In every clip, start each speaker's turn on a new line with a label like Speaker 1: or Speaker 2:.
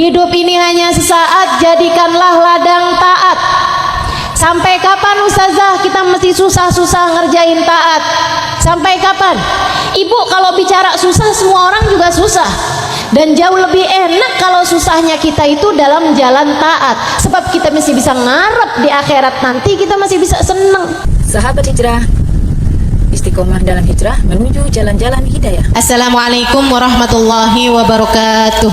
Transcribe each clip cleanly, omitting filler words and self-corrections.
Speaker 1: Hidup ini hanya sesaat, jadikanlah ladang taat. Sampai kapan ustazah kita mesti susah-susah ngerjain taat? Sampai kapan? Ibu kalau bicara susah, semua orang juga susah. Dan jauh lebih enak kalau susahnya kita itu dalam jalan taat. Sebab kita masih bisa ngarep di akhirat nanti, kita masih bisa seneng.
Speaker 2: Sahabat hijrah, istiqomah dalam hijrah menuju jalan-jalan hidayah.
Speaker 1: Assalamualaikum warahmatullahi wabarakatuh.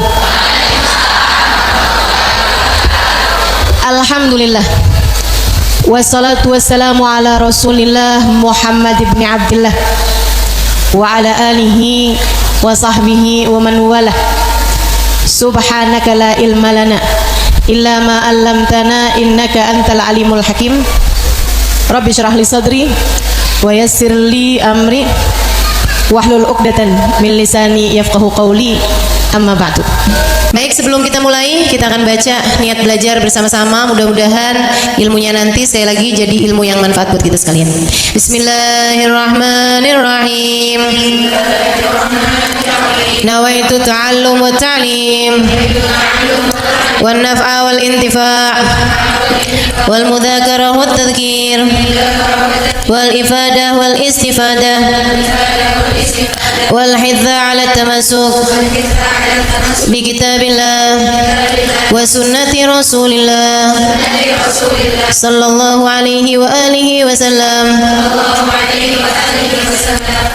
Speaker 1: Alhamdulillah, wassalatu wassalamu ala rasulillah Muhammad ibn Abdullah wa ala alihi wa sahbihi wa man wala. Subhanaka la ilma lana illa ma 'allamtana innaka antal alimul hakim. Rabbi shrah li sadri wa yassir li amri wahlul 'uqdatan min lisani yafqahu qawli. Amma ba'du. Baik, sebelum kita mulai, kita akan baca niat belajar bersama-sama. Mudah-mudahan ilmunya nanti saya lagi jadi ilmu yang manfaat buat kita sekalian. Bismillahirrahmanirrahim. Nawaitu ta'allum wa ta'lim wan naf'a wal intifa' wal mudzakarah wat tadhkir wal ifadah wal istifadah wal hidza 'ala tamassuk bi kitabillah wa sunnati rasulillah sallallahu alaihi wa alihi wasallam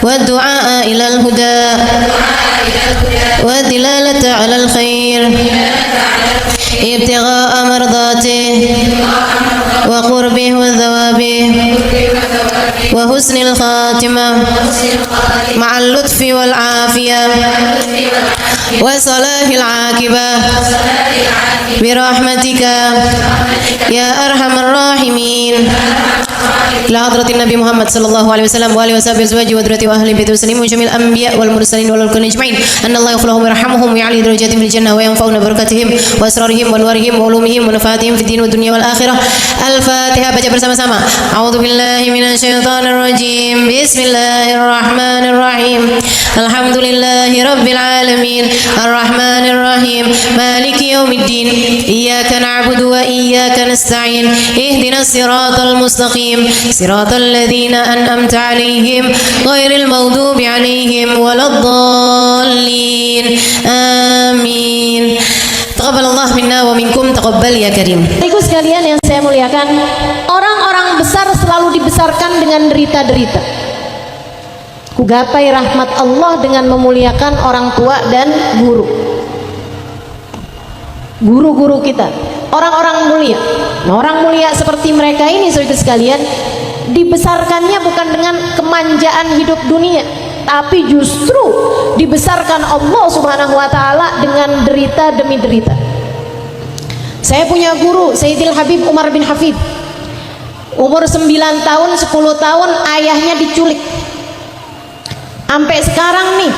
Speaker 1: wa du'a ila al-huda wa dilalata 'ala al-khair ibtigha'a mardatihi wa qurbihi wa thawabihi wa husnil khatimah ma'al lutfi wal afiyah wa salahil aqibah birahmatika ya arhamar rahimin. Ila hadratin Nabi Muhammad sallallahu alaihi wasallam wa alihi washabihi wa dzurriyyati wa ahli baiti wasallim wa jamil anbiya wal mursalin wal kulli ajmain. Anna Allah yaghfiruhum wa yarhamuhum wa ya'li darajatihim fil jannah wa yanfa'una barakatihim wa asrarihim wa anwarihim wa ulumihim wa nafaatihim fid din wa dunya wal akhirah. Al-Fatihah, baca bersama-sama. A'udzu billahi minasyaitonir rajim. Bismillahirrahmanirrahim. Alhamdulillahi rabbil alamin. Arrahmanir rahim. Maliki yaumiddin. Iyyaka na'budu wa iyyaka nasta'in. Ihdinas siratal mustaqim. Siratal ladzina an'amta 'alaihim ghairil maghdubi 'alaihim waladdallin. Amin. Taqabbalallahu minna wa minkum, taqabbal ya karim. Ibu sekalian yang saya muliakan, orang-orang besar selalu dibesarkan dengan derita-derita. Kugapai rahmat Allah dengan memuliakan orang tua dan guru. Guru-guru kita, orang-orang mulia. Nah, orang mulia seperti mereka ini, saudara sekalian, dibesarkannya bukan dengan kemanjaan hidup dunia, tapi justru dibesarkan Allah Subhanahu wa taala dengan derita demi derita. Saya punya guru Sayyidil Habib Umar bin Hafid. Umur 9 tahun, 10 tahun ayahnya diculik. Sampai sekarang nih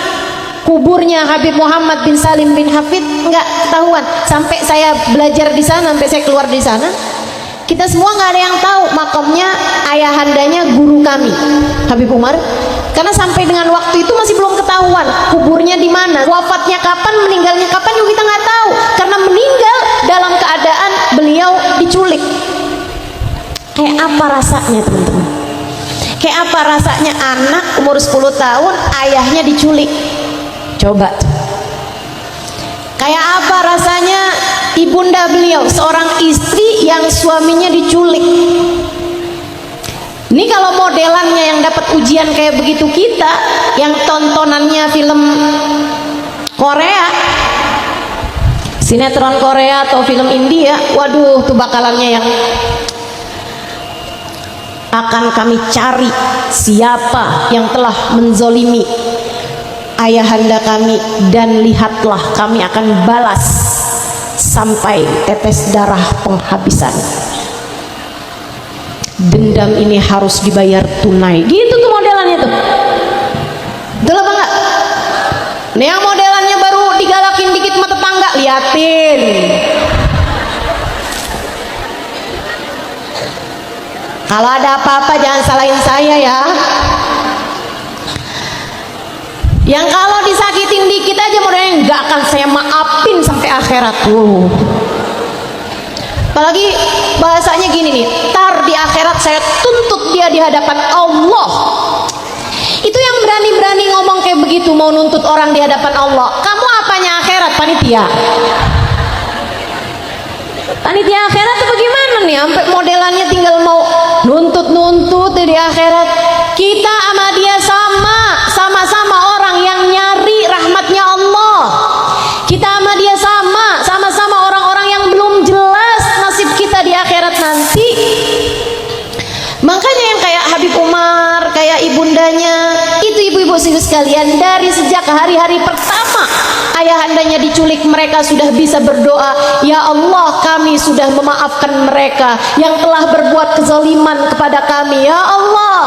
Speaker 1: kuburnya Habib Muhammad bin Salim bin Hafid nggak ketahuan. Sampai saya belajar di sana, sampai saya keluar di sana, kita semua nggak ada yang tahu makamnya ayahandanya guru kami Habib Umar, karena sampai dengan waktu itu masih belum ketahuan kuburnya di mana, wafatnya kapan, meninggalnya kapan juga kita nggak tahu, karena meninggal dalam keadaan beliau diculik. Kayak apa rasanya, teman-teman? Kayak apa rasanya anak umur 10 tahun ayahnya diculik? Coba tuh. Kayak apa rasanya ibunda beliau, seorang istri yang suaminya diculik? Ini kalau modelannya yang dapat ujian kayak begitu kita, yang tontonannya film Korea, sinetron Korea atau film India, waduh tuh bakalannya yang akan kami cari siapa yang telah menzolimi ayahanda kami, dan lihatlah kami akan balas sampai tetes darah penghabisan. Dendam ini harus dibayar tunai. Gitu tuh modelannya tuh. Betul apa enggak? Nih yang modelannya baru digalakin dikit sama tetangga, liatin. Kalau ada apa-apa jangan salahin saya ya. Yang kalau disakitin dikit aja modelnya nggak akan saya maafin sampai akhirat. Apalagi bahasanya gini nih, tar di akhirat saya tuntut dia di hadapan Allah. Itu yang berani-berani ngomong kayak begitu, mau nuntut orang di hadapan Allah. Kamu apanya akhirat? Panitia. Panitia akhirat itu bagaimana nih? Sampai modelannya tinggal mau nuntut-nuntut di akhirat. Kita sama dia sama-sama orang yang nyari rahmatnya Allah. Kita sama dia sama-sama orang-orang yang belum jelas nasib kita di akhirat nanti. Makanya yang kayak Habib Umar, kayak ibundanya, itu ibu-ibu sekalian, dari sejak hari-hari pertama ayahandanya diculik, mereka sudah bisa berdoa, ya Allah, kami sudah memaafkan mereka yang telah berbuat kezaliman kepada kami. Ya Allah,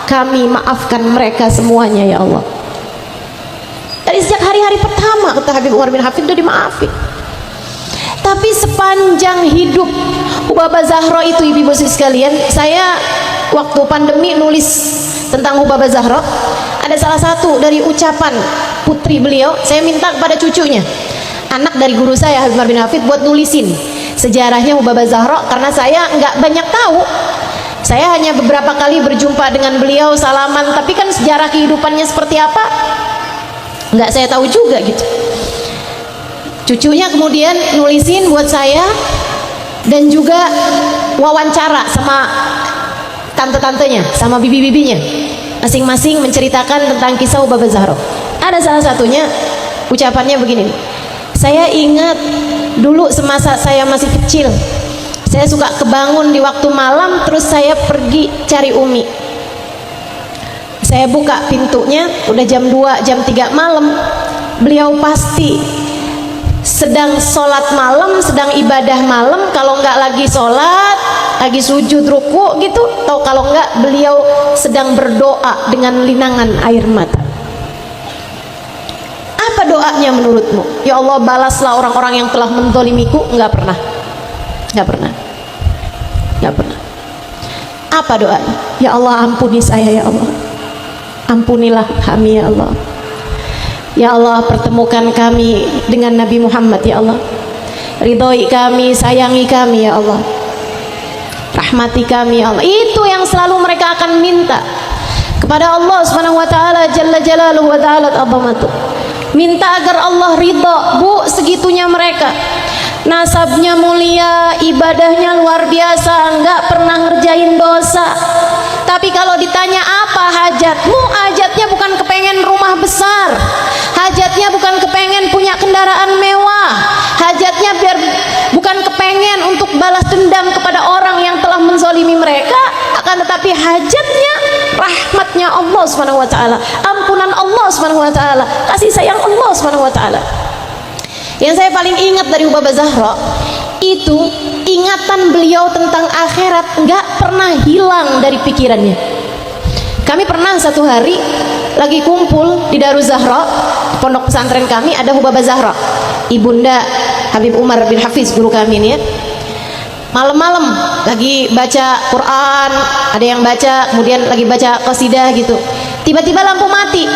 Speaker 1: kami maafkan mereka semuanya, ya Allah. Dari sejak hari-hari pertama kata Habib Umar bin Hafid sudah dimaafin. Tapi sepanjang hidup Hubabah Zahra itu, ibu-ibu sekalian, saya waktu pandemi nulis tentang Hubabah Zahra, ada salah satu dari ucapan putri beliau, saya minta kepada cucunya, anak dari guru saya Habib Umar bin Hafid, buat nulisin sejarahnya Hubabah Zahra, karena saya nggak banyak tahu. Saya hanya beberapa kali berjumpa dengan beliau, salaman, tapi kan sejarah kehidupannya seperti apa nggak saya tahu juga gitu. Cucunya kemudian nulisin buat saya, dan juga wawancara sama tante-tantenya, sama bibi-bibinya, masing-masing menceritakan tentang kisah Hubabah Zahra. Ada salah satunya ucapannya begini, saya ingat dulu semasa saya masih kecil, saya suka kebangun di waktu malam, terus saya pergi cari Umi. Saya buka pintunya, udah jam 2, jam 3 malam, beliau pasti sedang sholat malam, sedang ibadah malam. Kalau nggak lagi sholat, lagi sujud ruku gitu, atau kalau nggak beliau sedang berdoa dengan linangan air mata. Apa doanya menurutmu? Ya Allah, balaslah orang-orang yang telah menzalimiku. Nggak pernah. Apa doanya? Ya Allah, ampuni saya, ya Allah, ampunilah kami, ya Allah. Ya Allah, pertemukan kami dengan Nabi Muhammad, ya Allah. Ridhoi kami, sayangi kami, ya Allah. Rahmati kami, ya Allah. Itu yang selalu mereka akan minta kepada Allah Subhanahu wa taala, jalla jalaluhu wa ta'ala azamatuh. Minta agar Allah ridha. Bu, segitunya mereka. Nasabnya mulia, ibadahnya luar biasa, enggak pernah ngerjain dosa. Tapi kalau ditanya apa hajatmu, hajatnya bukan kepengen rumah besar, hajatnya bukan kepengen punya kendaraan mewah, hajatnya bukan kepengen untuk balas dendam kepada orang yang telah menzalimi mereka, akan tetapi hajatnya rahmatnya Allah Subhanahu wa taala, ampunan Allah Subhanahu wa taala, kasih sayang Allah Subhanahu wa taala. Yang saya paling ingat dari Hubabah Zahra itu ingatan beliau tentang akhirat nggak pernah hilang dari pikirannya. Kami pernah satu hari lagi kumpul di Daruz Zahra, pondok pesantren kami, ada Hubabah Zahra, ibunda Habib Umar bin Hafiz, guru kami ini ya. Malam-malam lagi baca Quran, ada yang baca, kemudian lagi baca qasidah gitu. Tiba-tiba lampu mati.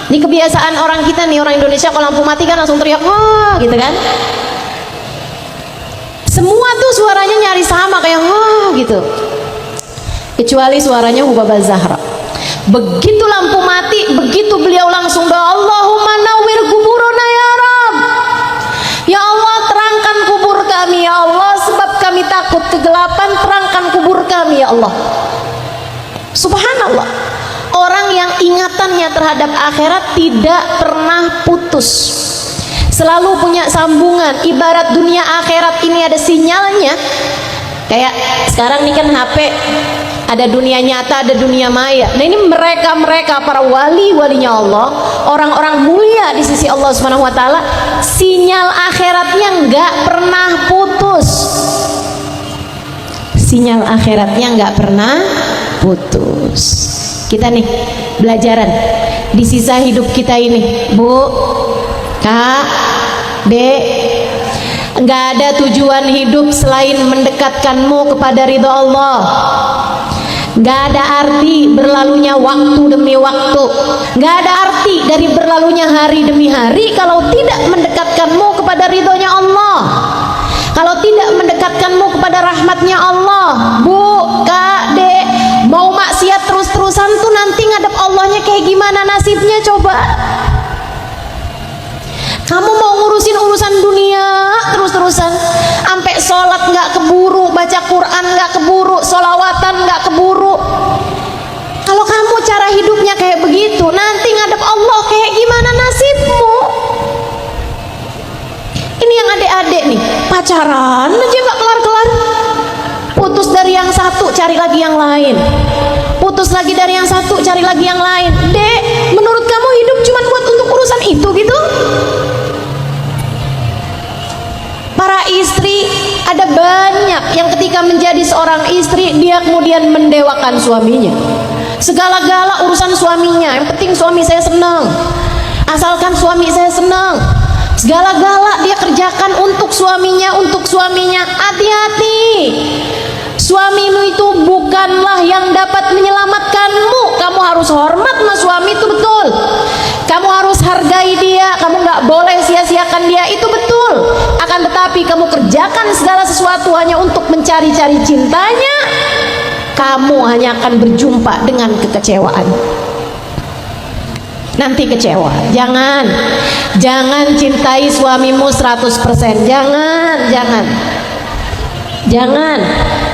Speaker 1: Ini kebiasaan orang kita nih, orang Indonesia, kalau lampu mati kan langsung teriak wah gitu kan. Semua tuh suaranya nyaris sama kayak wah gitu, kecuali suaranya Hubabah Zahra. Begitu lampu mati, begitu beliau langsung doa, Allahumma nawwir kuburana ya Rabb. Ya Allah, terangkan kubur kami ya Allah, sebab kami takut kegelapan, terangkan kubur kami ya Allah. Subhanallah, orang yang ingatannya terhadap akhirat tidak pernah putus, selalu punya sambungan. Ibarat dunia akhirat ini ada sinyalnya. Kayak sekarang nih kan HP, ada dunia nyata, ada dunia maya. Nah ini mereka para wali-walinya Allah, orang-orang mulia di sisi Allah Subhanahu wa taala, sinyal akhiratnya nggak pernah putus. Sinyal akhiratnya nggak pernah putus. Kita nih belajaran di sisa hidup kita ini, Bu, Kak, Dek, nggak ada tujuan hidup selain mendekatkanmu kepada ridha Allah. Nggak ada arti berlalunya waktu demi waktu, nggak ada arti dari berlalunya hari demi hari kalau tidak mendekatkanmu kepada ridhonya Allah, kalau tidak mendekatkanmu kepada rahmatnya Allah. Bu, Kak, Dek, mau maksiat terus-terusan tuh nanti ngadep Allahnya kayak gimana nasibnya coba? Kamu mau ngurusin urusan dunia terus-terusan, sampai sholat nggak keburu, baca Quran nggak keburu, sholawatan nggak keburu. Kalau kamu cara hidupnya kayak begitu, nanti ngadep Allah kayak gimana nasibmu? Ini yang adik-adik nih, pacaran aja nggak kelar-kelar, putus dari yang satu cari lagi yang lain, putus lagi dari yang satu cari lagi yang lain. Dek, menurut kamu hidup cuma buat untuk urusan itu gitu? Para istri ada banyak yang ketika menjadi seorang istri dia kemudian mendewakan suaminya. Segala-gala urusan suaminya, yang penting suami saya senang, asalkan suami saya senang. Segala-gala dia kerjakan untuk suaminya, untuk suaminya. Hati-hati, suamimu itu bukanlah yang dapat menyelamatkanmu. Kamu harus hormat sama suami, itu betul. Kamu harus hargai dia, kamu nggak boleh sia-siakan dia, itu betul. Akan tetapi kamu kerjakan segala sesuatu hanya untuk mencari-cari cintanya, kamu hanya akan berjumpa dengan kekecewaan. Nanti kecewa. Jangan cintai suamimu 100%. Jangan.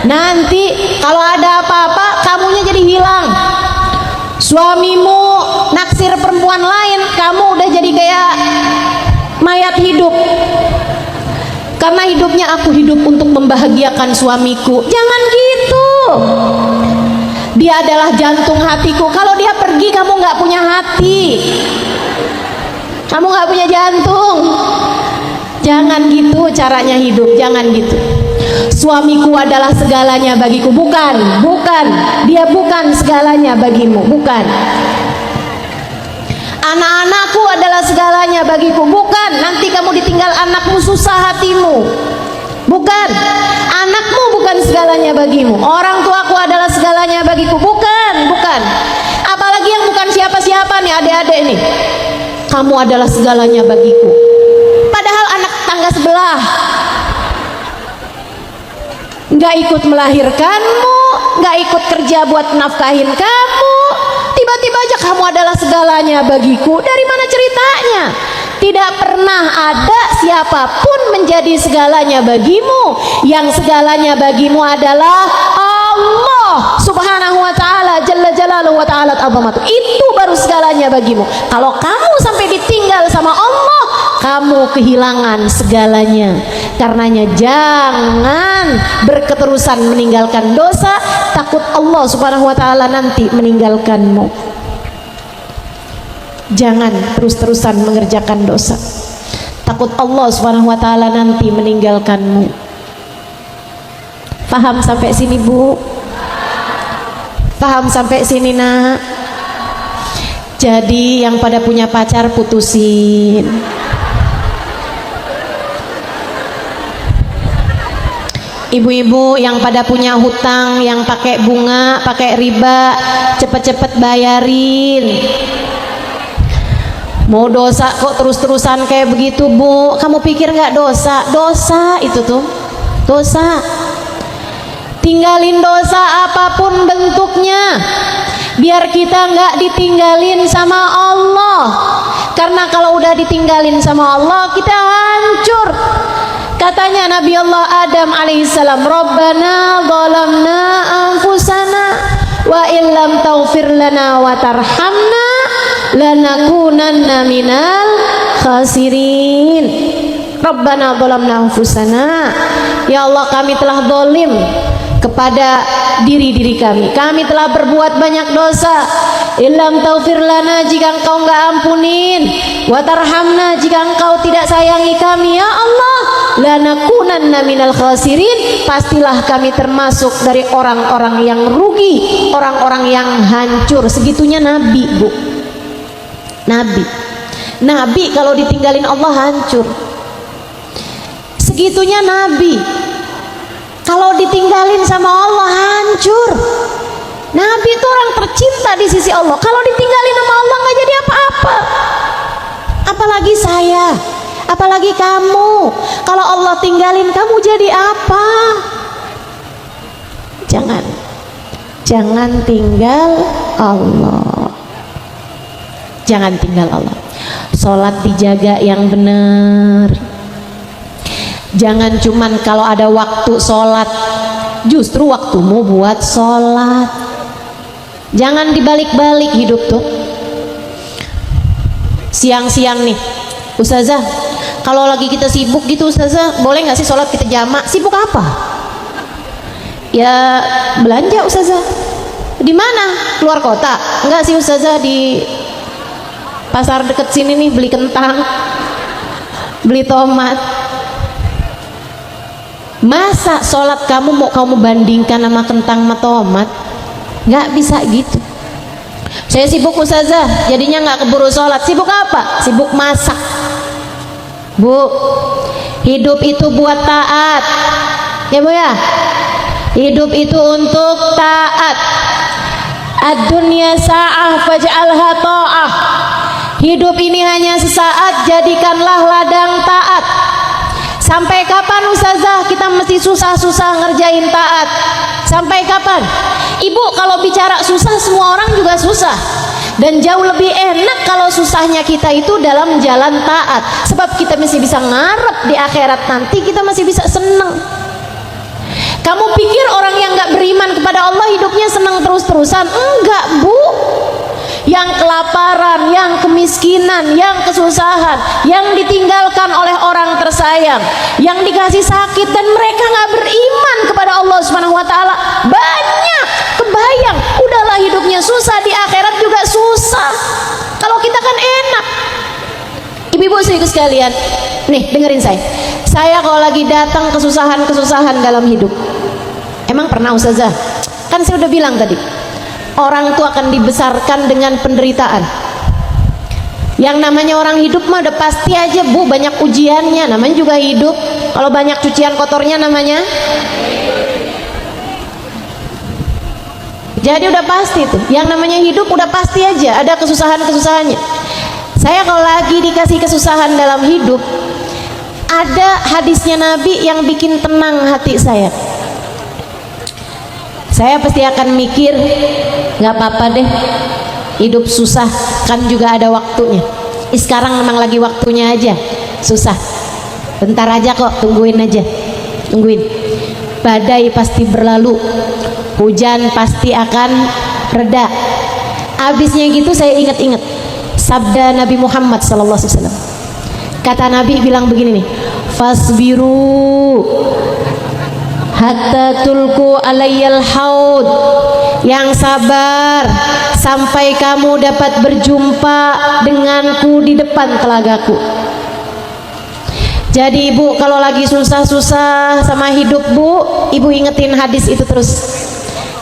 Speaker 1: Nanti kalau ada apa-apa kamunya jadi hilang. Suamimu naksir perempuan lain, kamu udah jadi kayak mayat hidup. Karena hidupnya aku hidup untuk membahagiakan suamiku. Jangan gitu. Dia adalah jantung hatiku. Kalau dia pergi kamu nggak punya hati, kamu nggak punya jantung. Jangan gitu caranya hidup. Jangan gitu. Suamiku adalah segalanya bagiku. Bukan. Dia bukan segalanya bagimu. Bukan. Anak-anakku adalah segalanya bagiku. Bukan. Nanti kamu ditinggal anakmu susah hatimu. Bukan. Anakmu bukan segalanya bagimu. Orang tuaku adalah segalanya bagiku. Bukan. Apalagi yang bukan siapa-siapa nih, adik-adik nih. Kamu adalah segalanya bagiku. Padahal anak tangga sebelah nggak ikut melahirkanmu, nggak ikut kerja buat nafkahin kamu, tiba-tiba aja kamu adalah segalanya bagiku. Dari mana ceritanya? Tidak pernah ada siapapun menjadi segalanya bagimu. Yang segalanya bagimu adalah Allah subhanahu wa ta'ala, jalla jalaluhu wa ta'ala azamatu. Itu baru segalanya bagimu. Kalau kamu sampai ditinggal sama Allah, kamu kehilangan segalanya. Karenanya jangan berketerusan meninggalkan dosa, takut Allah subhanahu wa ta'ala nanti meninggalkanmu. Jangan terus-terusan mengerjakan dosa, takut Allah subhanahu wa ta'ala nanti meninggalkanmu. Paham sampai sini, Bu? Paham sampai sini, Nak? Jadi yang pada punya pacar putusin. Ibu-ibu yang pada punya hutang, yang pakai bunga, pakai riba, cepet-cepet bayarin. Mau dosa kok terus-terusan kayak begitu, Bu? Kamu pikir nggak dosa? Dosa itu tuh, dosa. Tinggalin dosa apapun bentuknya, biar kita nggak ditinggalin sama Allah. Karena kalau udah ditinggalin sama Allah, kita hancur. Katanya Nabi Allah Adam alaihissalam, Rabbana zalamna anfusana wa illam taghfir lana wa tarhamna lanakunanna minal khasirin. Rabbana zalamna anfusana, ya Allah kami telah zalim kepada diri-diri kami. Kami telah berbuat banyak dosa. Illam taufir lana, jika engkau enggak ampunin, wa tarhamna, jika engkau tidak sayangi kami, ya Allah, lanakunanna minal khasirin, pastilah kami termasuk dari orang-orang yang rugi, orang-orang yang hancur. Segitunya Nabi, Bu. Nabi kalau ditinggalin Allah hancur. Segitunya Nabi kalau ditinggalin sama Allah hancur. Nabi itu orang tercinta di sisi Allah. Kalau ditinggalin sama Allah nggak jadi apa-apa. Apalagi saya, apalagi kamu. Kalau Allah tinggalin kamu jadi apa? Jangan tinggal Allah. Jangan tinggal Allah. Sholat dijaga yang benar. Jangan cuman kalau ada waktu sholat, justru waktumu buat sholat. Jangan dibalik-balik hidup tuh. Siang-siang nih, Ustazah, kalau lagi kita sibuk gitu Ustazah, boleh nggak sih sholat kita jamak? Sibuk apa? Ya belanja Ustazah. Di mana? Keluar kota? Enggak sih Ustazah, di pasar deket sini nih, beli kentang, beli tomat. Masa sholat kamu mau kamu bandingkan sama kentang sama tomat? Nggak bisa gitu. Saya sibuk Ustazah, jadinya nggak keburu sholat. Sibuk apa? Sibuk masak. Bu, hidup itu buat taat ya Bu ya. Hidup itu untuk taat. Ad-dunya sa'ah faj'alha ta'ah. Hidup ini hanya sesaat, jadikanlah ladang taat. Sampai kapan Ustazah kita mesti susah-susah ngerjain taat? Sampai kapan? Ibu, kalau bicara susah semua orang juga susah. Dan jauh lebih enak kalau susahnya kita itu dalam jalan taat. Sebab kita masih bisa ngarep di akhirat nanti, kita masih bisa seneng. Kamu pikir orang yang gak beriman kepada Allah hidupnya senang terus-terusan? Enggak Bu. Yang kelaparan, yang kemiskinan, yang kesusahan, yang ditinggalkan oleh orang tersayang, yang dikasih sakit dan mereka gak beriman kepada Allah Subhanahu wa ta'ala, banyak. Kebayang, udahlah hidupnya susah, di akhirat juga susah. Kalau kita kan enak. Ibu-ibu saudaraku sekalian, nih dengerin saya kalau lagi datang kesusahan-kesusahan dalam hidup, emang pernah Ustazah? Kan saya udah bilang tadi, orang itu akan dibesarkan dengan penderitaan. Yang namanya orang hidup mah udah pasti aja Bu, banyak ujiannya, namanya juga hidup. Kalau banyak cucian kotornya namanya, jadi udah pasti tuh, yang namanya hidup udah pasti aja ada kesusahan-kesusahannya. Saya kalau lagi dikasih kesusahan dalam hidup, ada hadisnya Nabi yang bikin tenang hati saya. Saya pasti akan mikir, nggak apa-apa deh, hidup susah kan juga ada waktunya. Sekarang memang lagi waktunya aja susah, bentar aja kok, tungguin aja, tungguin. Badai pasti berlalu, hujan pasti akan reda. Abisnya gitu saya ingat-ingat sabda Nabi Muhammad SAW. Kata Nabi bilang begini nih, fasbiru hatta tulku alayyal haud. Yang sabar sampai kamu dapat berjumpa denganku di depan telagaku. Jadi ibu kalau lagi susah-susah sama hidup Bu, ibu ingetin hadis itu terus.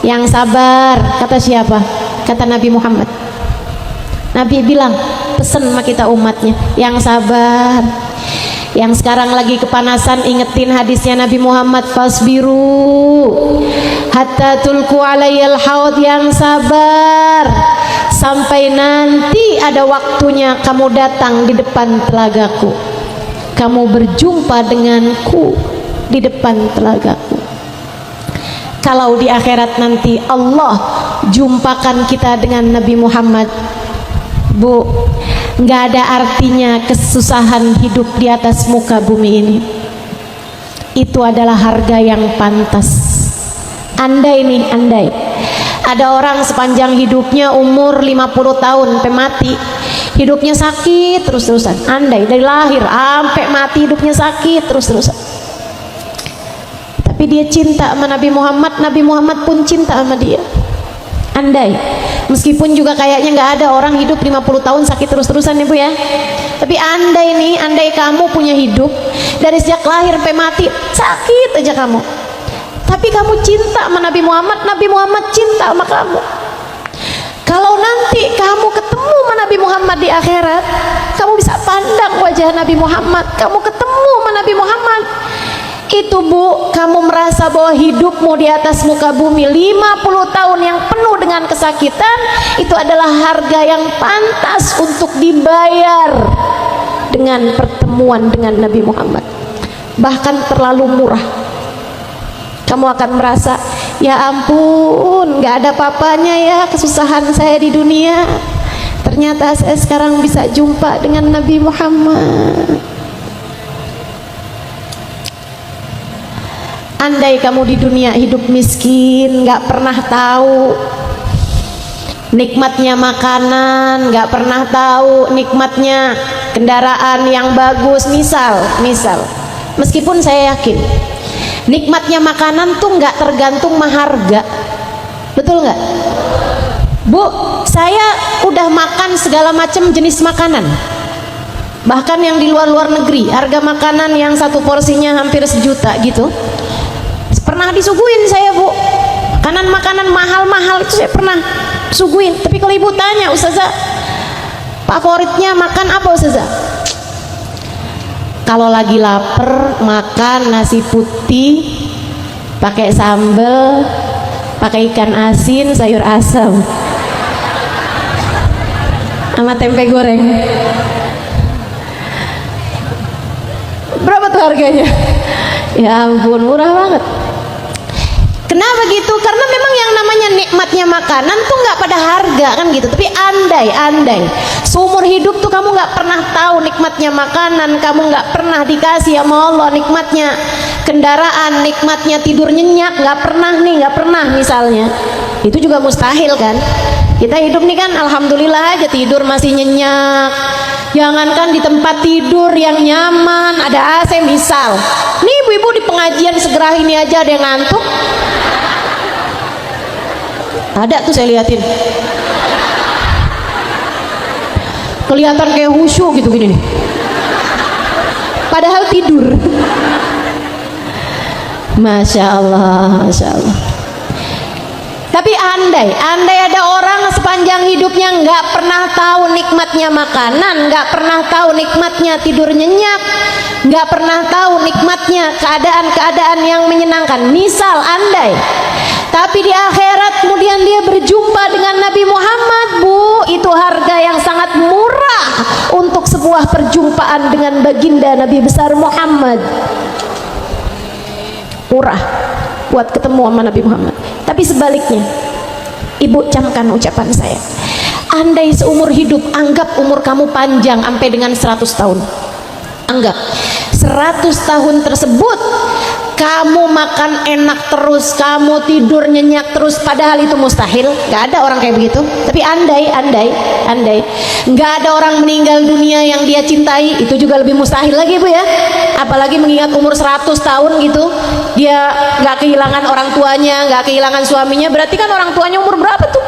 Speaker 1: Yang sabar, kata siapa? Kata Nabi Muhammad. Nabi bilang, pesen sama kita umatnya, yang sabar. Yang sekarang lagi kepanasan, ingetin hadisnya Nabi Muhammad, fasbiru hatta tulku alayyal haud. Yang sabar sampai nanti ada waktunya kamu datang di depan telagaku, kamu berjumpa denganku di depan telagaku. Kalau di akhirat nanti Allah jumpakan kita dengan Nabi Muhammad, Bu, nggak ada artinya kesusahan hidup di atas muka bumi ini. Itu adalah harga yang pantas. Andai ada orang sepanjang hidupnya umur 50 tahun sampai mati, hidupnya sakit terus-terusan. Andai dari lahir sampai mati hidupnya sakit terus-terusan. Tapi dia cinta sama Nabi Muhammad, Nabi Muhammad pun cinta sama dia. Andai, meskipun juga kayaknya nggak ada orang hidup 50 tahun sakit terus-terusan ya Bu ya. Tapi andai kamu punya hidup dari sejak lahir sampai mati sakit aja kamu, tapi kamu cinta sama Nabi Muhammad, Nabi Muhammad cinta sama kamu. Kalau nanti kamu ketemu sama Nabi Muhammad di akhirat, kamu bisa pandang wajah Nabi Muhammad, kamu ketemu sama Nabi Muhammad, Itu Bu, kamu merasa bahwa hidupmu di atas muka bumi 50 tahun yang penuh dengan kesakitan, itu adalah harga yang pantas untuk dibayar dengan pertemuan dengan Nabi Muhammad. Bahkan terlalu murah. Kamu akan merasa, ya ampun, gak ada papanya ya kesusahan saya di dunia. Ternyata saya sekarang bisa jumpa dengan Nabi Muhammad. Andai kamu di dunia hidup miskin, gak pernah tahu nikmatnya makanan, gak pernah tahu nikmatnya kendaraan yang bagus. Misal, meskipun saya yakin nikmatnya makanan tuh gak tergantung maharga, betul gak? Bu, saya udah makan segala macam jenis makanan, bahkan yang di luar negeri, harga makanan yang satu porsinya hampir 1 juta gitu, pernah disuguhin saya Bu. Makanan mahal-mahal itu saya pernah suguhin. Tapi kalau ibu tanya, Ustazah, favoritnya makan apa Ustazah? Kalau lagi lapar, makan nasi putih pakai sambal, pakai ikan asin, sayur asam sama tempe goreng. Berapa tuh harganya? Ya ampun, murah banget. Kenapa gitu? Karena memang yang namanya nikmatnya makanan tuh nggak pada harga kan gitu. Tapi andai seumur hidup tuh kamu nggak pernah tahu nikmatnya makanan, kamu nggak pernah dikasih sama Allah nikmatnya kendaraan, nikmatnya tidur nyenyak, nggak pernah misalnya, itu juga mustahil kan. Kita hidup nih kan alhamdulillah aja tidur masih nyenyak. Jangankan di tempat tidur yang nyaman, ada AC misal. Nih ibu-ibu di pengajian segera ini aja ada yang ngantuk. Ada tuh saya liatin. Kelihatan kayak khusyuk gitu gini nih. Padahal tidur. Masya Allah, Masya Allah. Tapi andai ada orang sepanjang hidupnya nggak pernah tahu nikmatnya makanan, nggak pernah tahu nikmatnya tidur nyenyak, nggak pernah tahu nikmatnya keadaan-keadaan yang menyenangkan. Misal andai, tapi di akhirat kemudian dia berjumpa dengan Nabi Muhammad, Bu, itu harga yang sangat murah untuk sebuah perjumpaan dengan baginda Nabi besar Muhammad. Murah buat ketemu sama Nabi Muhammad. Tapi sebaliknya, ibu camkan ucapan saya, andai seumur hidup, anggap umur kamu panjang sampai dengan 100 tahun, anggap 100 tahun tersebut kamu makan enak terus, kamu tidur nyenyak terus, padahal itu mustahil. Gak ada orang kayak begitu. Tapi andai gak ada orang meninggal dunia yang dia cintai, itu juga lebih mustahil lagi Bu ya. Apalagi mengingat umur 100 tahun gitu, dia gak kehilangan orang tuanya, gak kehilangan suaminya, berarti kan orang tuanya umur berapa tuh?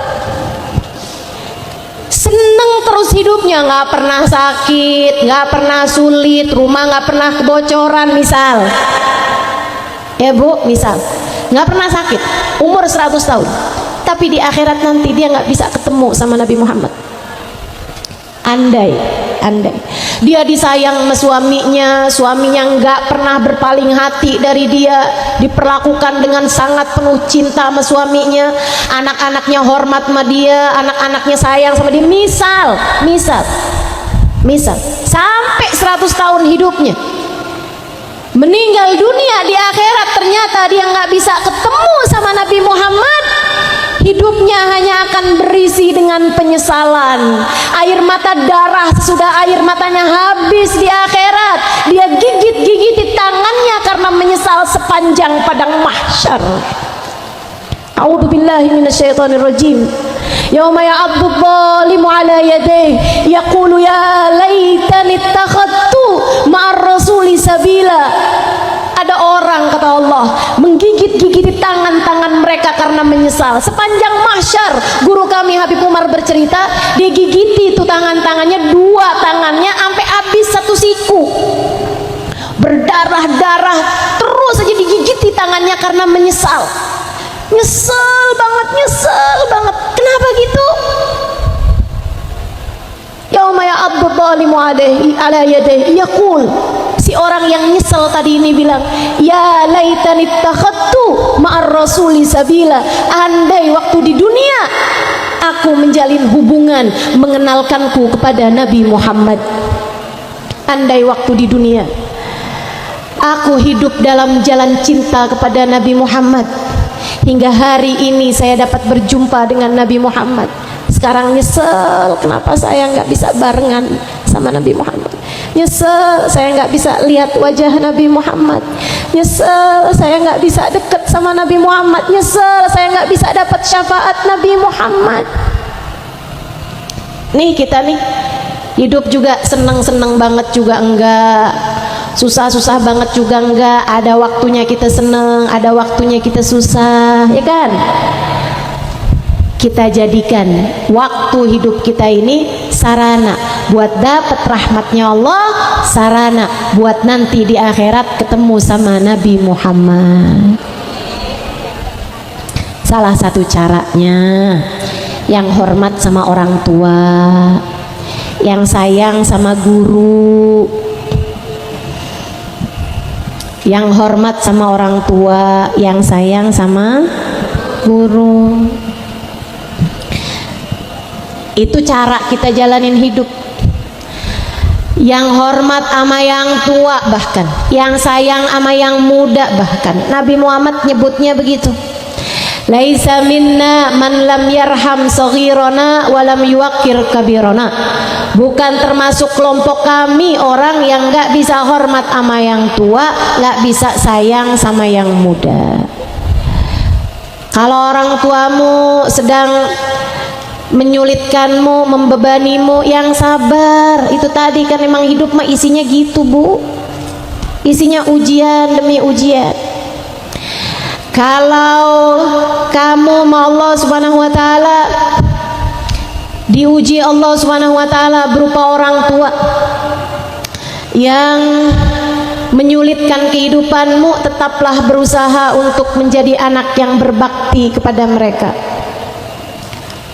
Speaker 1: Seneng terus hidupnya, nggak pernah sakit, nggak pernah sulit, rumah nggak pernah kebocoran misal ya Bu, misal nggak pernah sakit, umur 100 tahun, tapi di akhirat nanti dia nggak bisa ketemu sama Nabi Muhammad. Andai dia disayang sama suaminya nggak pernah berpaling hati dari dia, diperlakukan dengan sangat penuh cinta sama suaminya, anak-anaknya hormat sama dia, anak-anaknya sayang sama dia, misal sampai 100 tahun hidupnya, meninggal dunia di akhirat ternyata dia nggak bisa ketemu sama Nabi Muhammad, hidupnya hanya akan berisi dengan penyesalan, air mata darah sesudah air matanya habis di akhirat, dia gigit-gigit tangannya karena menyesal sepanjang padang mahsyar. A'udzubillahi minasyaitonirrajim. Yauma ya'addu dzalimu 'ala yadayhi yaqulu ya laitani ittakhadtu ma'ar rasuli sabila. Ada orang, kata Allah, menggigit-gigit tangan-tangan mereka karena menyesal. Sepanjang mahsyar, guru kami Habib Umar bercerita, dia gigiti itu tangannya, 2 tangannya sampai habis 1 siku, berdarah-darah, terus saja digigiti tangannya karena menyesal. Nyesel banget. Kenapa gitu? Yauma ya'addu dzalimu 'ala yadayhi yaqul, si Si orang yang nyesel tadi ini bilang, ya laitani takhattu ma'ar rasuli sabila. Andai waktu di dunia aku menjalin hubungan, mengenalkanku kepada Nabi Muhammad. Andai waktu di dunia aku hidup dalam jalan cinta kepada Nabi Muhammad, hingga hari ini saya dapat berjumpa dengan Nabi Muhammad. Sekarang nyesel kenapa saya nggak bisa barengan sama Nabi Muhammad. Nyesel saya nggak bisa lihat wajah Nabi Muhammad. Nyesel saya nggak bisa dekat sama Nabi Muhammad. Nyesel saya nggak bisa dapat syafaat Nabi Muhammad. Nih kita nih hidup juga seneng-seneng banget juga enggak, susah-susah banget juga enggak. Ada waktunya kita seneng, ada waktunya kita susah, ya kan? Kita jadikan waktu hidup kita ini sarana buat dapat rahmatnya Allah, sarana buat nanti di akhirat ketemu sama Nabi Muhammad. Salah satu caranya, yang hormat sama orang tua, yang sayang sama guru, yang hormat sama orang tua, yang sayang sama guru. Itu cara kita jalanin hidup. Yang hormat sama yang tua, bahkan yang sayang sama yang muda, bahkan Nabi Muhammad nyebutnya begitu. Laisa minna man lam yarham saghirana wa lam yuwaqqir kabirana. Bukan termasuk kelompok kami orang yang gak bisa hormat sama yang tua, gak bisa sayang sama yang muda. Kalau orang tuamu sedang menyulitkanmu, membebanimu, yang sabar. Itu tadi kan memang hidup mah isinya gitu, Bu. Isinya ujian demi ujian. Kalau kamu mau Allah Subhanahu wa taala, diuji Allah Subhanahu wa taala berupa orang tua yang menyulitkan kehidupanmu, tetaplah berusaha untuk menjadi anak yang berbakti kepada mereka.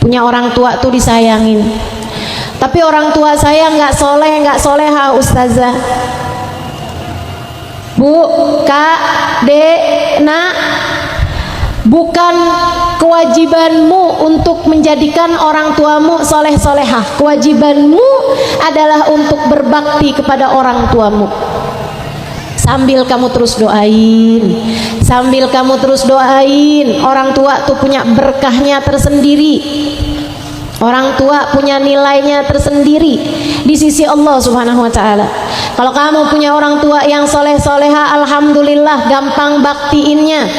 Speaker 1: Punya orang tua tuh disayangin. Tapi orang tua saya nggak soleh, nggak soleha, ustazah. Bu, kak, dek, nak, bukan kewajibanmu untuk menjadikan orang tuamu soleh solehah. Kewajibanmu adalah untuk berbakti kepada orang tuamu. Sambil kamu terus doain, sambil kamu terus doain. Orang tua tuh punya berkahnya tersendiri, orang tua punya nilainya tersendiri di sisi Allah Subhanahu wa taala. Kalau kamu punya orang tua yang soleh soleha, alhamdulillah, gampang baktiinnya.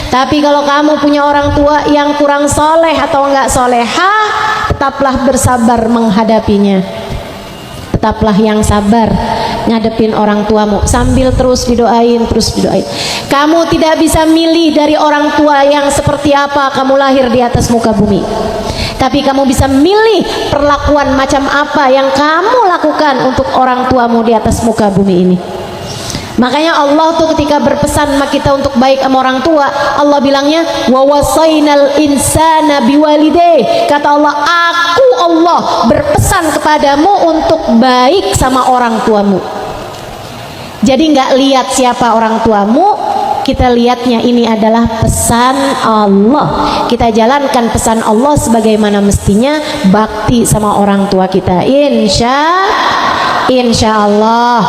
Speaker 1: Tapi kalau kamu punya orang tua yang kurang soleh atau enggak soleha, tetaplah bersabar menghadapinya. Tetaplah yang sabar ngadepin orang tuamu, sambil terus didoain, terus didoain. Kamu tidak bisa milih dari orang tua yang seperti apa kamu lahir di atas muka bumi, tapi kamu bisa milih perlakuan macam apa yang kamu lakukan untuk orang tuamu di atas muka bumi ini. Makanya Allah tuh ketika berpesan sama kita untuk baik sama orang tua, Allah bilangnya wa wasainal insana biwalidayhi. Kata Allah, aku Allah berpesan kepadamu untuk baik sama orang tuamu. Jadi nggak lihat siapa orang tuamu, kita lihatnya ini adalah pesan Allah. Kita jalankan pesan Allah sebagaimana mestinya, bakti sama orang tua kita. Insya Allah.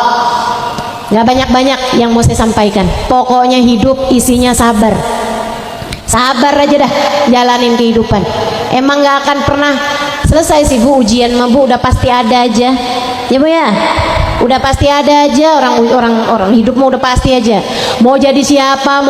Speaker 1: Gak banyak-banyak yang mau saya sampaikan. Pokoknya hidup isinya sabar. Sabar aja dah, jalanin kehidupan. Emang gak akan pernah selesai sih Bu ujian mah Bu, udah pasti ada aja. Ya Bu ya, udah pasti ada aja. Orang hidup mau udah pasti aja. Mau jadi siapa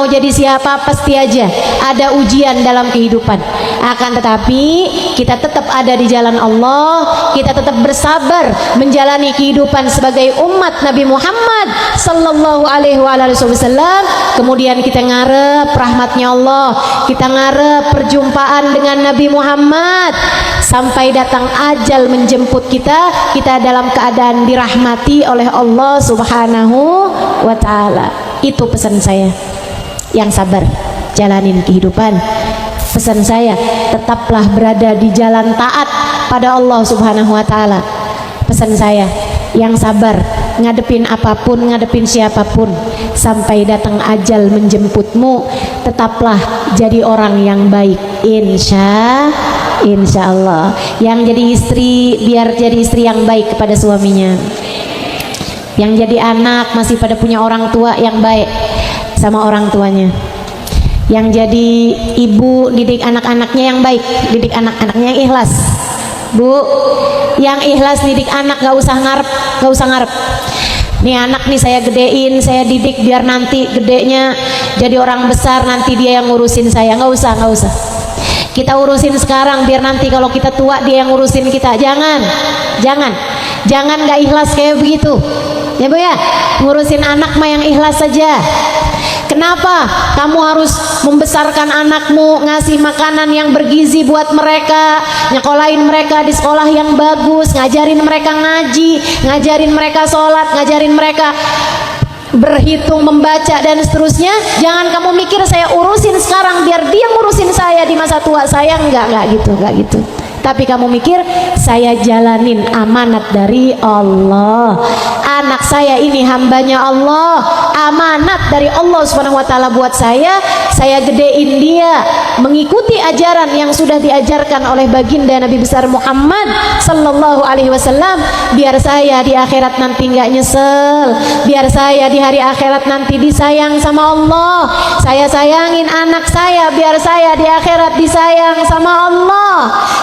Speaker 1: pasti aja ada ujian dalam kehidupan. Akan tetapi kita tetap ada di jalan Allah, kita tetap bersabar menjalani kehidupan sebagai umat Nabi Muhammad sallallahu alaihi wasallam. Kemudian kita ngarep rahmatnya Allah, kita ngarep perjumpaan dengan Nabi Muhammad sampai datang ajal menjemput kita dalam keadaan dirahmati oleh Allah Subhanahu wa taala. Itu pesan saya, yang sabar jalanin kehidupan. Pesan saya, tetaplah berada di jalan taat pada Allah Subhanahu wa taala. Pesan saya, yang sabar ngadepin apapun, ngadepin siapapun, sampai datang ajal menjemputmu, tetaplah jadi orang yang baik. Insya Allah. Yang jadi istri, biar jadi istri yang baik kepada suaminya. Yang jadi anak, masih pada punya orang tua yang baik sama orang tuanya. Yang jadi ibu, didik anak-anaknya yang baik, didik anak-anaknya yang ikhlas. Bu, yang ikhlas didik anak, gak usah ngarep. Nih anak nih saya gedein, saya didik biar nanti gedenya jadi orang besar, nanti dia yang ngurusin saya. Gak usah. Kita urusin sekarang, biar nanti kalau kita tua dia yang ngurusin kita. Jangan gak ikhlas kayak begitu. Ya Bu ya, ngurusin anak mah yang ikhlas saja. Kenapa kamu harus membesarkan anakmu, ngasih makanan yang bergizi buat mereka, nyekolahin mereka di sekolah yang bagus, ngajarin mereka ngaji, ngajarin mereka sholat, ngajarin mereka berhitung, membaca dan seterusnya. Jangan kamu mikir saya urusin sekarang biar dia ngurusin saya di masa tua saya. Enggak gitu. Tapi kamu mikir saya jalanin amanat dari Allah. Anak saya ini hambanya Allah, amanat dari Allah Subhanahu wa taala buat saya gedein dia mengikuti ajaran yang sudah diajarkan oleh baginda Nabi besar Muhammad sallallahu alaihi wasallam, biar saya di akhirat nanti nggak nyesel, biar saya di hari akhirat nanti disayang sama Allah. Saya sayangin anak saya biar saya di akhirat disayang sama Allah.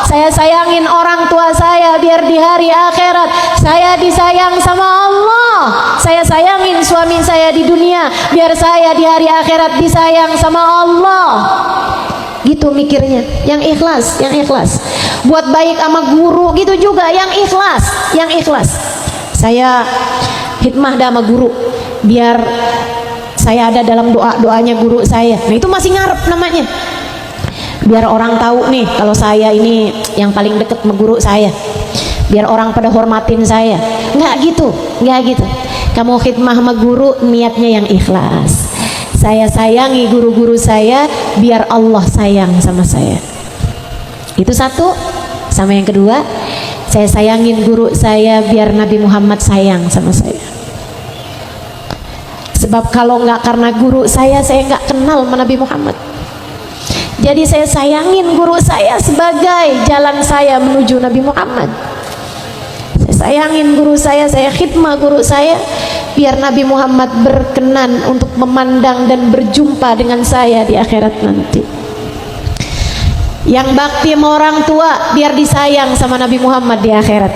Speaker 1: Saya sayangin orang tua saya biar di hari akhirat saya disayang sama Allah. Saya sayangin suami saya di dunia biar saya di hari akhirat disayang sama Allah. Gitu mikirnya, yang ikhlas. Buat baik sama guru gitu juga, yang ikhlas. Saya hikmah sama guru biar saya ada dalam doanya guru saya. Nah itu masih ngarep namanya. Biar orang tahu nih kalau saya ini yang paling deket sama guru saya, biar orang pada hormatin saya. Nggak gitu. Kamu khidmah sama guru, niatnya yang ikhlas. Saya sayangi guru-guru saya biar Allah sayang sama saya. Itu satu. Sama yang kedua, saya sayangin guru saya biar Nabi Muhammad sayang sama saya. Sebab kalau nggak karena guru saya nggak kenal sama Nabi Muhammad. Jadi saya sayangin guru saya sebagai jalan saya menuju Nabi Muhammad. Saya sayangin guru saya khidmah guru saya biar Nabi Muhammad berkenan untuk memandang dan berjumpa dengan saya di akhirat nanti. Yang bakti sama orang tua biar disayang sama Nabi Muhammad di akhirat.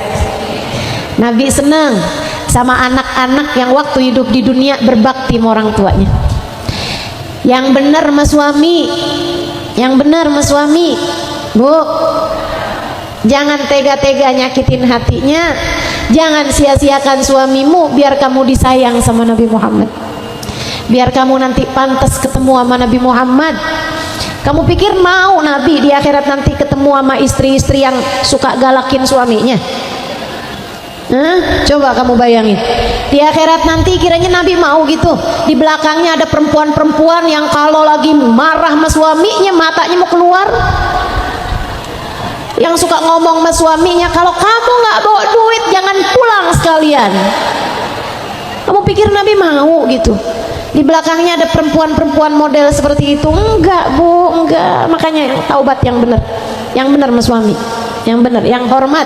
Speaker 1: Nabi senang sama anak-anak yang waktu hidup di dunia berbakti sama orang tuanya. Yang benar sama suami, Bu, jangan tega-tega nyakitin hatinya. Jangan sia-siakan suamimu biar kamu disayang sama Nabi Muhammad, biar kamu nanti pantas ketemu sama Nabi Muhammad. Kamu pikir mau Nabi di akhirat nanti ketemu sama istri-istri yang suka galakin suaminya? Coba kamu bayangin di akhirat nanti, kiranya Nabi mau gitu di belakangnya ada perempuan-perempuan yang kalau lagi marah sama suaminya matanya mau keluar, yang suka ngomong sama suaminya, kalau kamu nggak bawa duit jangan pulang sekalian. Kamu pikir Nabi mau gitu di belakangnya ada perempuan-perempuan model seperti itu? Enggak Bu, enggak. Makanya yang taubat yang benar sama suami, yang benar, yang hormat.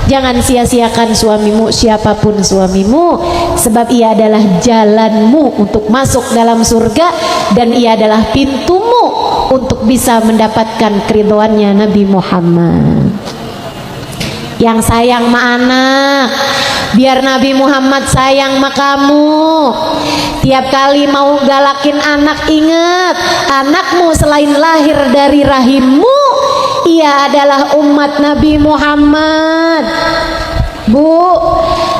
Speaker 1: Jangan sia-siakan suamimu, siapapun suamimu, sebab ia adalah jalanmu untuk masuk dalam surga, dan ia adalah pintumu untuk bisa mendapatkan keridhoannya Nabi Muhammad. Yang sayang sama anak, biar Nabi Muhammad sayang sama kamu. Tiap kali mau galakin anak, ingat anakmu selain lahir dari rahimmu, ia adalah umat Nabi Muhammad. Bu,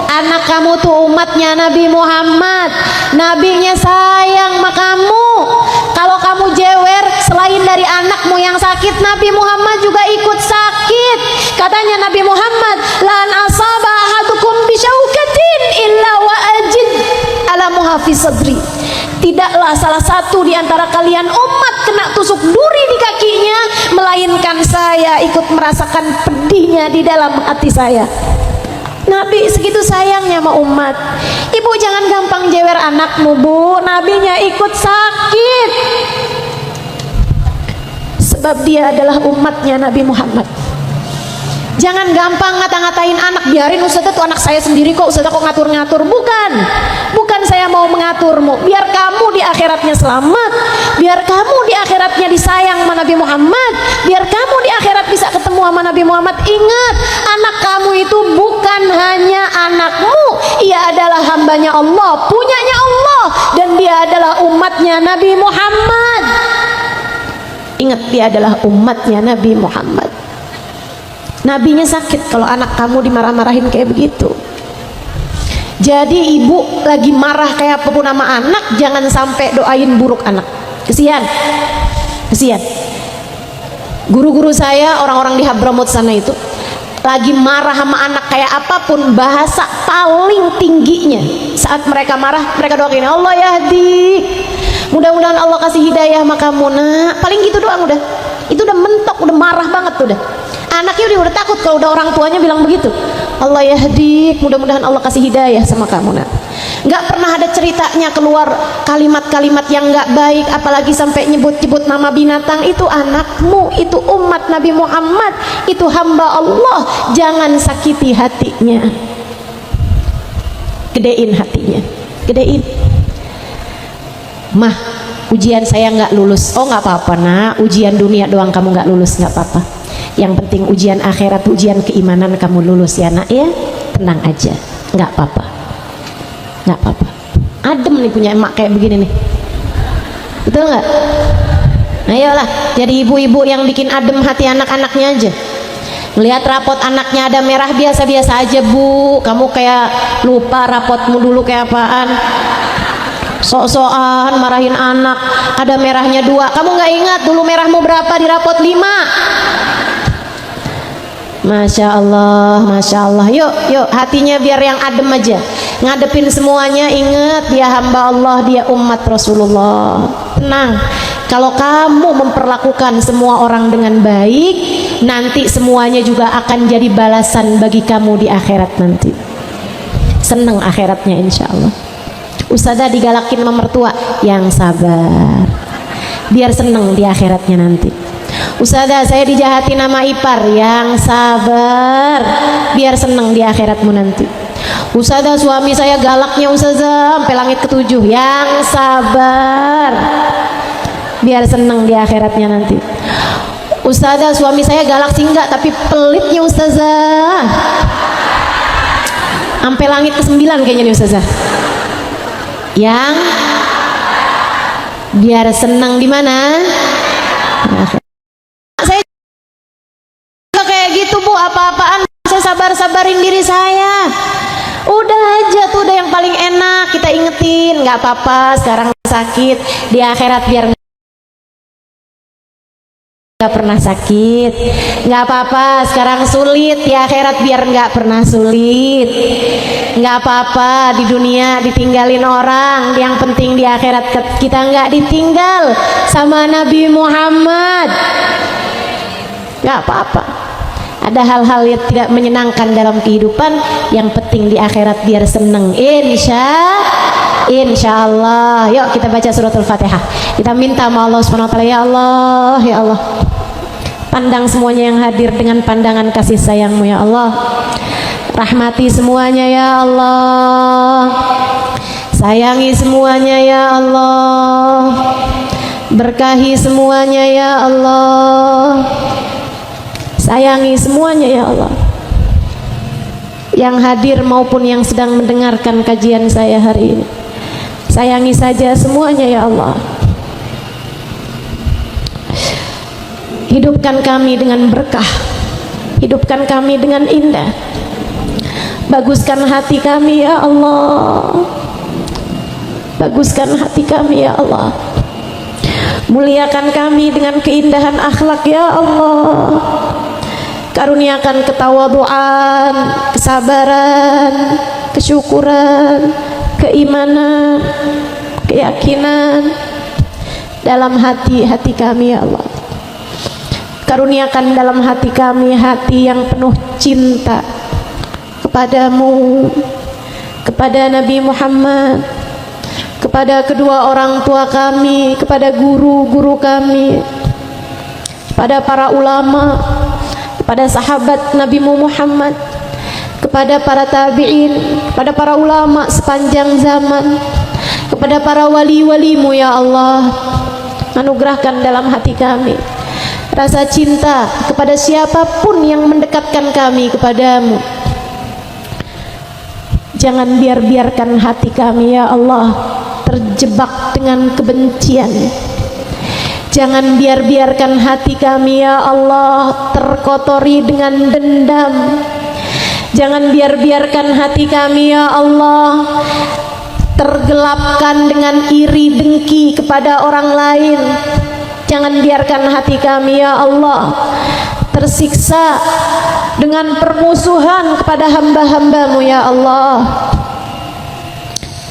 Speaker 1: anak kamu tuh umatnya Nabi Muhammad. Nabinya sayang sama kamu. Kalau kamu jewer, selain dari anakmu yang sakit, Nabi Muhammad juga ikut sakit. Katanya Nabi Muhammad, lan asaba ahadukum bisyaukatin illa wa ajid ala muhafiz sadri. Tidaklah salah satu di antara kalian umat kena tusuk duri di kakinya, melainkan saya ikut merasakan pedihnya di dalam hati saya. Nabi segitu sayangnya sama umat. Ibu jangan gampang jewer anakmu, Bu. Nabinya ikut sakit sebab dia adalah umatnya Nabi Muhammad. Jangan gampang ngata-ngatain anak. Biarin Ustazah, tuh anak saya sendiri kok, Ustazah kok ngatur-ngatur. Bukan saya mau mengaturmu. Biar kamu di akhiratnya selamat, biar kamu di akhiratnya disayang sama Nabi Muhammad, biar kamu di akhirat bisa ketemu sama Nabi Muhammad. Ingat, anak kamu itu bukan hanya anakmu, ia adalah hambanya Allah, punyanya Allah, dan dia adalah umatnya Nabi Muhammad. Ingat, dia adalah umatnya Nabi Muhammad. Nabinya sakit kalau anak kamu dimarah-marahin kayak begitu. Jadi ibu lagi marah kayak apapun sama anak, jangan sampai doain buruk anak. Kesian. Guru-guru saya, orang-orang di Hadramut sana itu lagi marah sama anak kayak apapun, bahasa paling tingginya saat mereka marah, mereka doain, Allah yahdi, mudah-mudahan Allah kasih hidayah sama kamu nak. Paling gitu doang udah. Itu udah mentok, udah marah banget tuh udah. Anaknya udah takut kalau udah orang tuanya bilang begitu. Allah yahdi, mudah-mudahan Allah kasih hidayah sama kamu nak. Nggak pernah ada ceritanya keluar kalimat-kalimat yang nggak baik, apalagi sampai nyebut-nyebut nama binatang. Itu anakmu, itu umat Nabi Muhammad, itu hamba Allah. Jangan sakiti hatinya, gedein hatinya, gedein. Mah, ujian saya nggak lulus. Oh nggak apa-apa nak, ujian dunia doang kamu nggak lulus, nggak apa-apa. Yang penting ujian akhirat, ujian keimanan kamu lulus ya nak ya. Tenang aja, nggak apa-apa, nggak apa-apa. Adem nih punya emak kayak begini nih, betul nggak? Nah iyalah, jadi ibu-ibu yang bikin adem hati anak-anaknya aja. Lihat rapot anaknya ada merah, biasa-biasa aja Bu. Kamu kayak lupa rapotmu dulu kayak apaan. Sok-sokan marahin anak, ada merahnya 2. Kamu nggak ingat dulu merahmu berapa di rapot 5? Masya Allah, Masya Allah. Yuk hatinya biar yang adem aja, ngadepin semuanya. Ingat, dia hamba Allah, dia umat Rasulullah. Tenang, kalau kamu memperlakukan semua orang dengan baik, nanti semuanya juga akan jadi balasan bagi kamu di akhirat nanti. Seneng akhiratnya insya Allah. Ustazah digalakin sama mertua, yang sabar, biar seneng di akhiratnya nanti. Ustazah saya dijahatin nama ipar, yang sabar, biar seneng di akhiratmu nanti. Ustazah suami saya galaknya Ustazah sampai langit ke-7, yang sabar, biar seneng di akhiratnya nanti. Ustazah suami saya galak sih enggak, tapi pelitnya Ustazah sampai langit ke-9 kayaknya nih Ustazah. Yang biar senang di mana? Saya juga kayak gitu Bu, apa-apaan saya sabar-sabarin diri saya. Udah aja tuh, udah yang paling enak kita ingetin, nggak apa-apa sekarang sakit, di akhirat biar nggak pernah sakit. Nggak apa-apa sekarang sulit, di akhirat biar nggak pernah sulit. Nggak apa-apa di dunia ditinggalin orang, yang penting di akhirat kita nggak ditinggal sama Nabi Muhammad. Nggak apa-apa, ada hal-hal yang tidak menyenangkan dalam kehidupan, yang penting di akhirat biar seneng. Insya Allah. Yuk kita baca suratul Fatihah, kita minta sama Allah Subhanahu wa ta'ala. Ya Allah, ya Allah, pandang semuanya yang hadir dengan pandangan kasih sayangmu ya Allah. Rahmati semuanya ya Allah, sayangi semuanya ya Allah, berkahi semuanya ya Allah, sayangi semuanya ya Allah. Yang hadir maupun yang sedang mendengarkan kajian saya hari ini, sayangi saja semuanya ya Allah. Hidupkan kami dengan berkah, hidupkan kami dengan indah, baguskan hati kami ya Allah, baguskan hati kami ya Allah, muliakan kami dengan keindahan akhlak ya Allah, karuniakan ketawaduan, kesabaran, kesyukuran, keimanan, keyakinan dalam hati-hati kami ya Allah. Karuniakan dalam hati kami hati yang penuh cinta kepadamu, kepada Nabi Muhammad, kepada kedua orang tua kami, kepada guru-guru kami, kepada para ulama, kepada sahabat Nabi Muhammad, kepada para tabi'in, kepada para ulama sepanjang zaman, kepada para wali-walimu ya Allah. Anugerahkan dalam hati kami rasa cinta kepada siapapun yang mendekatkan kami kepadamu. Jangan biarkan hati kami ya Allah terjebak dengan kebencian. Jangan biarkan hati kami ya Allah terkotori dengan dendam. Jangan biarkan hati kami ya Allah tergelapkan dengan iri dengki kepada orang lain. Jangan biarkan hati kami ya Allah tersiksa dengan permusuhan kepada hamba-hambamu ya Allah.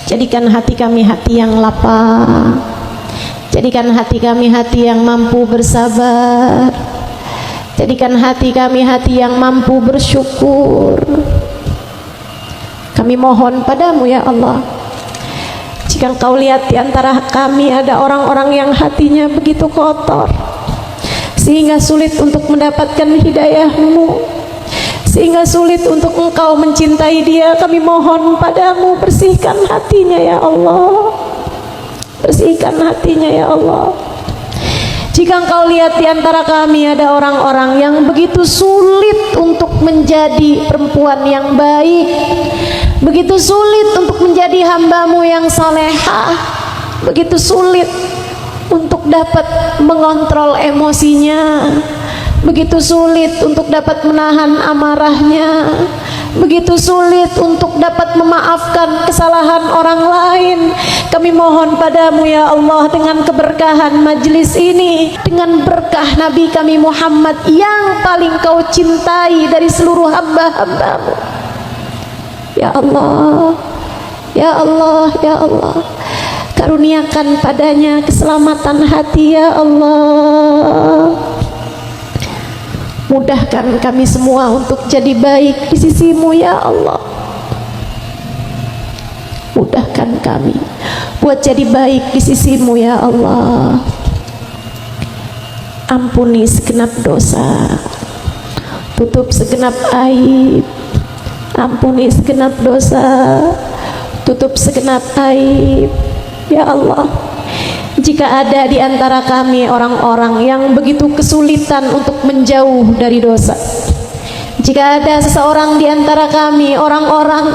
Speaker 1: Jadikan hati kami hati yang lapang. Jadikan hati kami hati yang mampu bersabar. Jadikan hati kami hati yang mampu bersyukur. Kami mohon padamu ya Allah, jika Engkau lihat di antara kami ada orang-orang yang hatinya begitu kotor sehingga sulit untuk mendapatkan hidayah-Mu, sehingga sulit untuk Engkau mencintai dia, kami mohon padamu, bersihkan hatinya ya Allah. Bersihkan hatinya ya Allah. Jika Engkau lihat di antara kami ada orang-orang yang begitu sulit untuk menjadi perempuan yang baik, begitu sulit untuk menjadi hamba-Mu yang salehah, begitu sulit untuk dapat mengontrol emosinya, begitu sulit untuk dapat menahan amarahnya, begitu sulit untuk dapat memaafkan kesalahan orang lain. Kami mohon padamu ya Allah, dengan keberkahan majlis ini, dengan berkah Nabi kami Muhammad yang paling Kau cintai dari seluruh hamba-hamba-Mu, ya Allah, ya Allah, ya Allah, karuniakan padanya keselamatan hati ya Allah. Mudahkan kami semua untuk jadi baik di sisi-Mu ya Allah. Mudahkan kami buat jadi baik di sisi-Mu ya Allah. Ampuni segenap dosa, tutup segenap aib. Ampuni segenap dosa, tutup segenap aib ya Allah. Jika ada di antara kami orang-orang yang begitu kesulitan untuk menjauh dari dosa, jika ada seseorang di antara kami orang-orang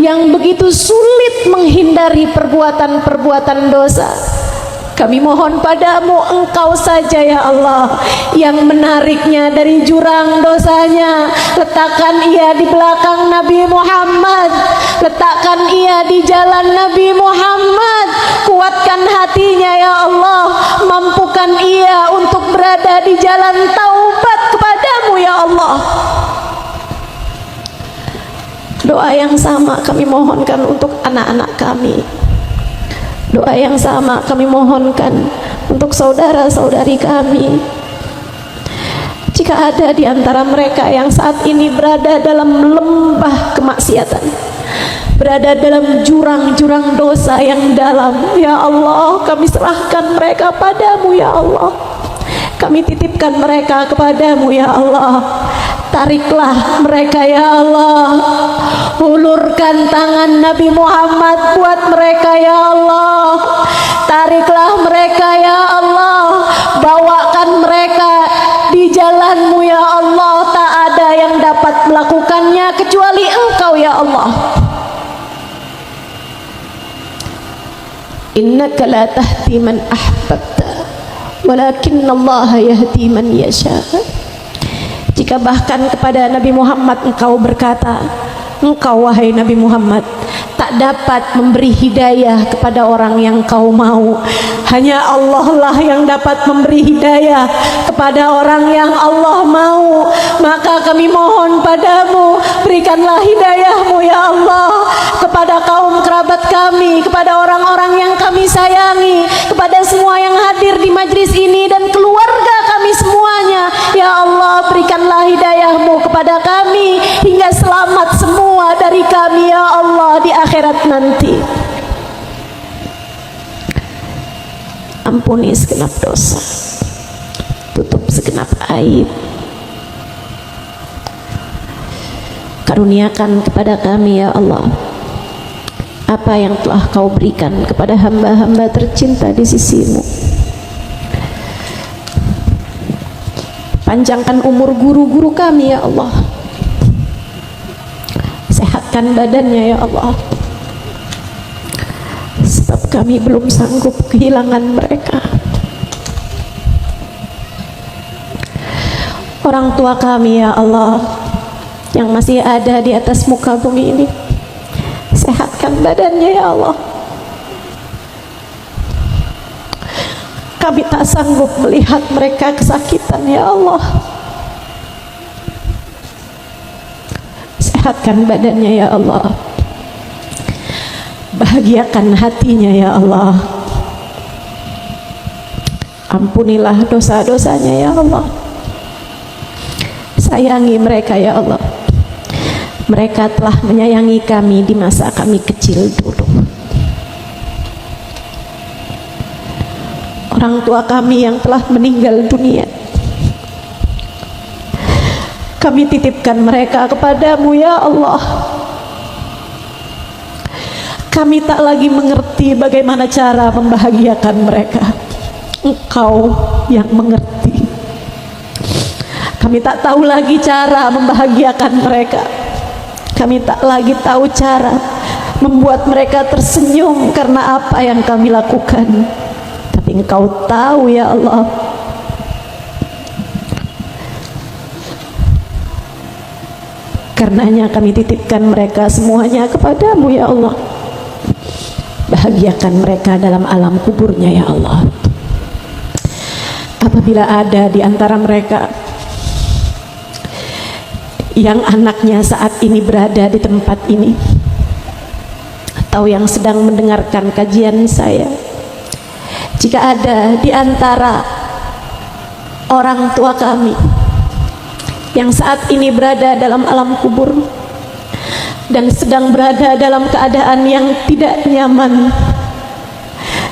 Speaker 1: yang begitu sulit menghindari perbuatan-perbuatan dosa, kami mohon padamu, Engkau saja ya Allah yang menariknya dari jurang dosanya. Letakkan ia di belakang Nabi Muhammad, letakkan ia di jalan Nabi Muhammad. Kuatkan hatinya ya Allah, mampukan ia untuk berada di jalan taubat kepadamu ya Allah. Doa yang sama kami mohonkan untuk anak-anak kami. Doa yang sama kami mohonkan untuk saudara-saudari kami. Jika ada di antara mereka yang saat ini berada dalam lembah kemaksiatan, berada dalam jurang-jurang dosa yang dalam, ya Allah, kami serahkan mereka padamu ya Allah. Kami titipkan mereka kepadamu ya Allah. Tariklah mereka ya Allah. Hulurkan tangan Nabi Muhammad buat mereka ya Allah. Tariklah mereka ya Allah. Bawakan mereka di jalan-Mu ya Allah. Tak ada yang dapat melakukannya kecuali Engkau ya Allah. Innaka la tahdi man ahbabta, walakinnallaha yahdi man yasha. Jika bahkan kepada Nabi Muhammad Engkau berkata, Engkau wahai Nabi Muhammad tak dapat memberi hidayah kepada orang yang Kau mau, hanya Allah lah yang dapat memberi hidayah kepada orang yang Allah mau, maka kami mohon padamu, berikanlah hidayah-Mu ya Allah kepada kaum kerabat kami, kepada orang-orang yang kami sayangi, kepada semua yang hadir di majlis ini dan keluarga kami semuanya ya Allah. Berikanlah hidayah-Mu kepada kami hingga selamat semua Allah di akhirat nanti. Ampuni segenap dosa, tutup segenap aib. Karuniakan kepada kami ya Allah apa yang telah Kau berikan kepada hamba-hamba tercinta di sisi-Mu. Panjangkan umur guru-guru kami ya Allah, sehatkan badannya ya Allah, sebab kami belum sanggup kehilangan mereka. Orang tua kami ya Allah yang masih ada di atas muka bumi ini, sehatkan badannya ya Allah. Kami tak sanggup melihat mereka kesakitan ya Allah. Sehatkan badannya ya Allah, bahagiakan hatinya ya Allah. Ampunilah dosa-dosanya ya Allah. Sayangi mereka ya Allah. Mereka telah menyayangi kami di masa kami kecil dulu. Orang tua kami yang telah meninggal dunia, kami titipkan mereka kepadamu ya Allah. Kami tak lagi mengerti bagaimana cara membahagiakan mereka. Engkau yang mengerti. Kami tak tahu lagi cara membahagiakan mereka. Kami tak lagi tahu cara membuat mereka tersenyum karena apa yang kami lakukan. Tapi Engkau tahu ya Allah. Karenanya kami titipkan mereka semuanya kepadamu ya Allah. Bahagiakan mereka dalam alam kuburnya ya Allah. Apabila ada di antara mereka yang anaknya saat ini berada di tempat ini, atau yang sedang mendengarkan kajian saya, jika ada di antara orang tua kami yang saat ini berada dalam alam kubur dan sedang berada dalam keadaan yang tidak nyaman,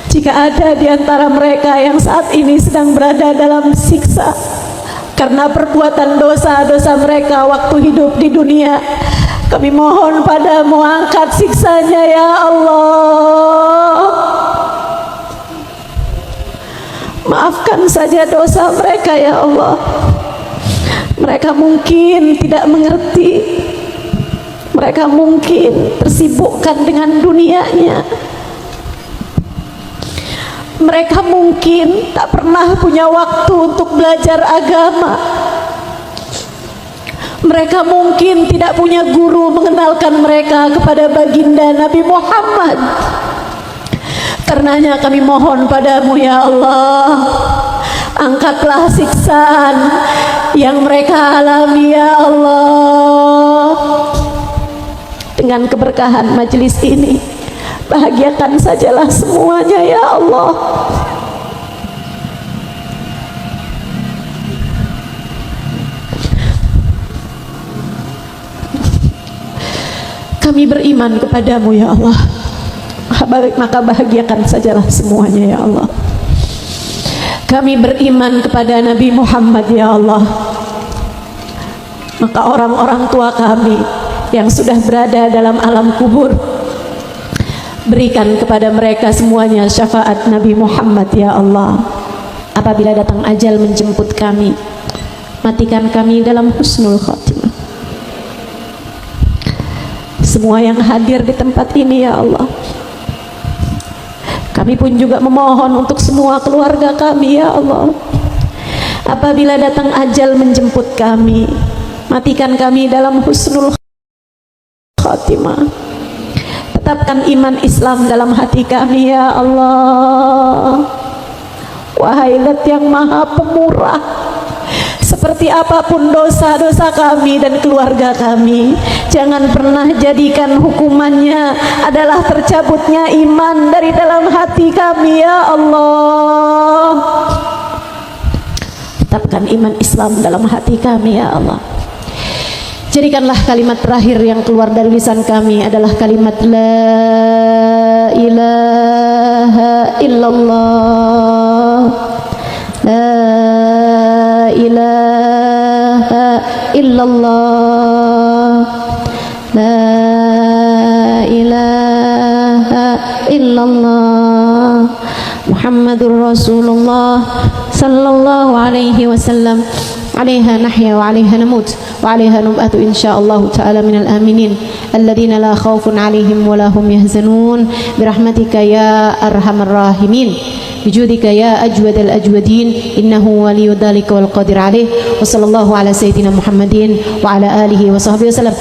Speaker 1: jika ada di antara mereka yang saat ini sedang berada dalam siksa karena perbuatan dosa-dosa mereka waktu hidup di dunia, kami mohon padamu angkat siksanya ya Allah. Maafkan saja dosa mereka ya Allah. Mereka mungkin tidak mengerti, mereka mungkin tersibukkan dengan dunianya, mereka mungkin tak pernah punya waktu untuk belajar agama, mereka mungkin tidak punya guru mengenalkan mereka kepada baginda Nabi Muhammad. Karenanya kami mohon padamu ya Allah, angkatlah siksaan yang mereka alami ya Allah. Dengan keberkahan majelis ini, bahagiakan sajalah semuanya ya Allah. Kami beriman kepadamu ya Allah, maka bahagiakan sajalah semuanya ya Allah. Kami beriman kepada Nabi Muhammad ya Allah, maka orang-orang tua kami yang sudah berada dalam alam kubur, berikan kepada mereka semuanya syafaat Nabi Muhammad ya Allah. Apabila datang ajal menjemput kami, matikan kami dalam husnul khatimah. Semua yang hadir di tempat ini ya Allah, kami pun juga memohon untuk semua keluarga kami ya Allah. Apabila datang ajal menjemput kami, matikan kami dalam husnul khatimah. Tetapkan iman Islam dalam hati kami ya Allah. Wahai Zat yang Maha Pemurah, seperti apapun dosa-dosa kami dan keluarga kami, jangan pernah jadikan hukumannya adalah tercabutnya iman dari dalam hati kami ya Allah. Tetapkan iman Islam dalam hati kami ya Allah. Jadikanlah kalimat terakhir yang keluar dari lisan kami adalah kalimat la ilaha illallah, la ilaha illallah, la ilaha illallah, Muhammadur Rasulullah sallallahu alaihi wasallam. عليها نحيا وعليها نموت وعليها نبأت إن شاء الله تعالى من الآمنين الذين لا خوف عليهم ولا هم يحزنون برحمتك يا أرحم الراحمين بجودك يا أجود الأجودين إنه ولي ذلك والقادر عليه وصلى الله على سيدنا محمد وعلى آله وصحبه وسلم.